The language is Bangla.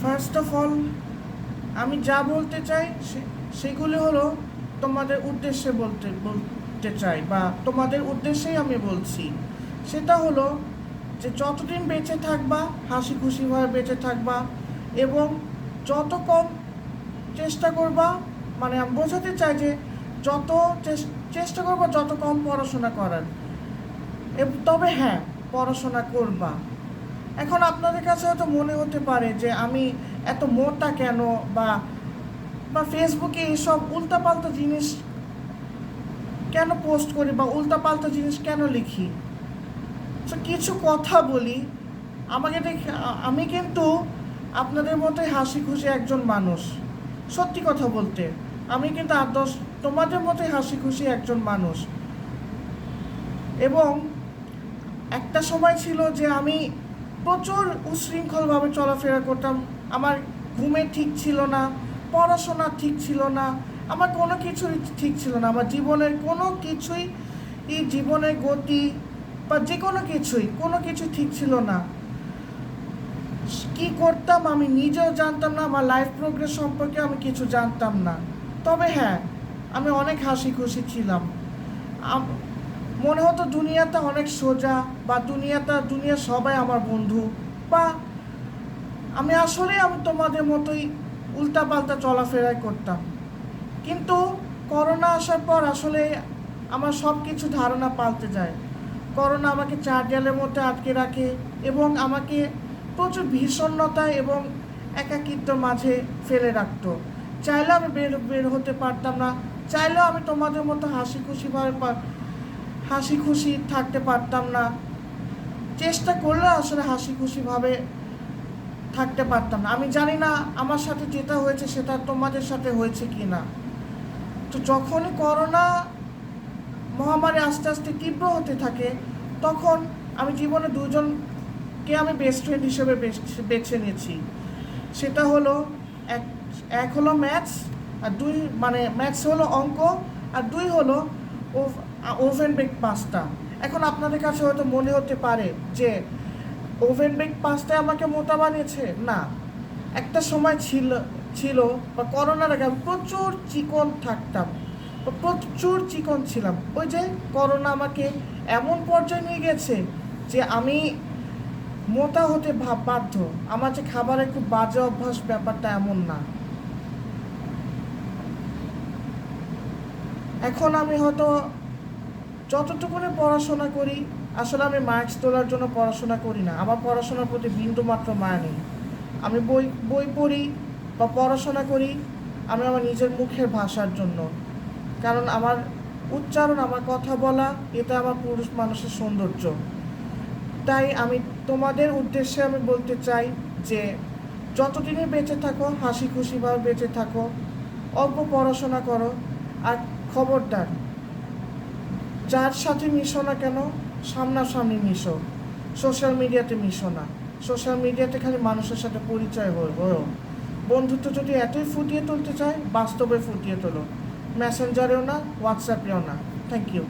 ফার্স্ট অফ অল আমি যা বলতে চাই সেগুলি হলো তোমাদের উদ্দেশ্যে বলতে চাই, বা তোমাদের উদ্দেশ্যেই আমি বলছি। সেটা হলো যে যতদিন বেঁচে থাকবা হাসি খুশিভাবে বেঁচে থাকবা, এবং যত কম চেষ্টা করবা, মানে আমি বোঝাতে চাই যে যত চেষ্টা করবা যত কম পড়াশোনা করার, তবে হ্যাঁ পড়াশোনা করবা। এখন আপনাদের কাছে হয়তো মনে হতে পারে যে আমি এত মোটা কেন, বা বা ফেসবুকে এইসব উল্টাপাল্টা জিনিস কেন পোস্ট করি, বা উল্টাপাল্টা জিনিস কেন লিখি। তো কিছু কথা বলি, আমাকে দেখে আমি কিন্তু আপনাদের মতোই হাসি খুশি একজন মানুষ। সত্যি কথা বলতে আমি কিন্তু তোমাদের মতোই হাসি খুশি একজন মানুষ। এবং একটা সময় ছিল যে আমি প্রচুর উশৃঙ্খলভাবে চলাফেরা করতাম। আমার ঘুমে ঠিক ছিল না, পড়াশোনা ঠিক ছিল না, আমার কোনো কিছুই ঠিক ছিল না। আমার জীবনের কোনো কিছুই, এই জীবনের গতি বা যে কোনো কিছু ঠিক ছিল না। কি করতাম আমি নিজেও জানতাম না, আমার লাইফ প্রোগ্রেস সম্পর্কে আমি কিছু জানতাম না। তবে হ্যাঁ, আমি অনেক হাসি খুশি ছিলাম। মনে হতো দুনিয়াটা অনেক সোজা, বা দুনিয়া সবাই আমার বন্ধু, বা আমি তোমাদের মতোই উল্টাপাল্টা চলাফেরাই করতাম। কিন্তু করোনা আসার পর আসলে আমার সব কিছু ধারণা পাল্টে যায়। করোনা আমাকে 4 দেয়ালের মধ্যে আটকে রাখে, এবং আমাকে প্রচুর বিষণ্ণতা এবং একাকিত্বের মাঝে ফেলে রাখতো। চাইলেও আমি বের হতে পারতাম না, চাইলেও আমি তোমাদের মতো হাসি খুশি থাকতে পারতাম না। চেষ্টা করলে আসলে হাসি খুশিভাবে থাকতে পারতাম না। আমি জানি না আমার সাথে যেটা হয়েছে সেটা তোমাদের সাথে হয়েছে কি না। তো যখনই করোনা মহামারী আস্তে আস্তে তীব্র হতে থাকে, তখন আমি জীবনে দুজনকে আমি বেস্ট ফ্রেন্ড হিসেবে বেছে নিয়েছি। সেটা হলো এক হলো ম্যাথস, আর ম্যাথস হলো অঙ্ক, আর 2 হলো ওভেন বেক পাস্তা। এখন আপনাদের কাছে হয়তো মনে হতে পারে যে ওভেন বেক পাস্তায় আমাকে মোটা বানিয়েছে। না, একটা সময় ছিল বা করোনার আগে আমি প্রচুর চিকন থাকতাম, প্রচুর চিকন ছিলাম। ওই যে করোনা আমাকে এমন পর্যায়ে নিয়ে গেছে যে আমি মোটা হতে বাধ্য। আমার যে খাবারের খুব বাজে অভ্যাস, ব্যাপারটা এমন না। এখন আমি হয়তো যতটুকুনি পড়াশোনা করি, আসলে আমি মার্কস তোলার জন্য পড়াশোনা করি না। আমার পড়াশোনার প্রতি বিন্দুমাত্র মায়া নেই। আমি বই পড়ি বা পড়াশোনা করি আমি আমার নিজের মুখের ভাষার জন্য। কারণ আমার উচ্চারণ, আমার কথা বলা, এটা আমার পুরুষ মানুষের সৌন্দর্য। তাই আমি তোমাদের উদ্দেশ্যে আমি বলতে চাই যে যতদিনই বেঁচে থাকো হাসি খুশিভাবে বেঁচে থাকো, অল্প পড়াশোনা করো, আর খবরদার যার সাথে মিশো না কেন সামনাসামনি মিশো, সোশ্যাল মিডিয়াতে মিশো না। সোশ্যাল মিডিয়াতে খালি মানুষের সাথে পরিচয় হয়েও, বন্ধুত্ব যদি এতই ফুটিয়ে তুলতে চায় বাস্তবে ফুটিয়ে তোলো, মেসেঞ্জারেও না, হোয়াটসঅ্যাপেও না। Thank you.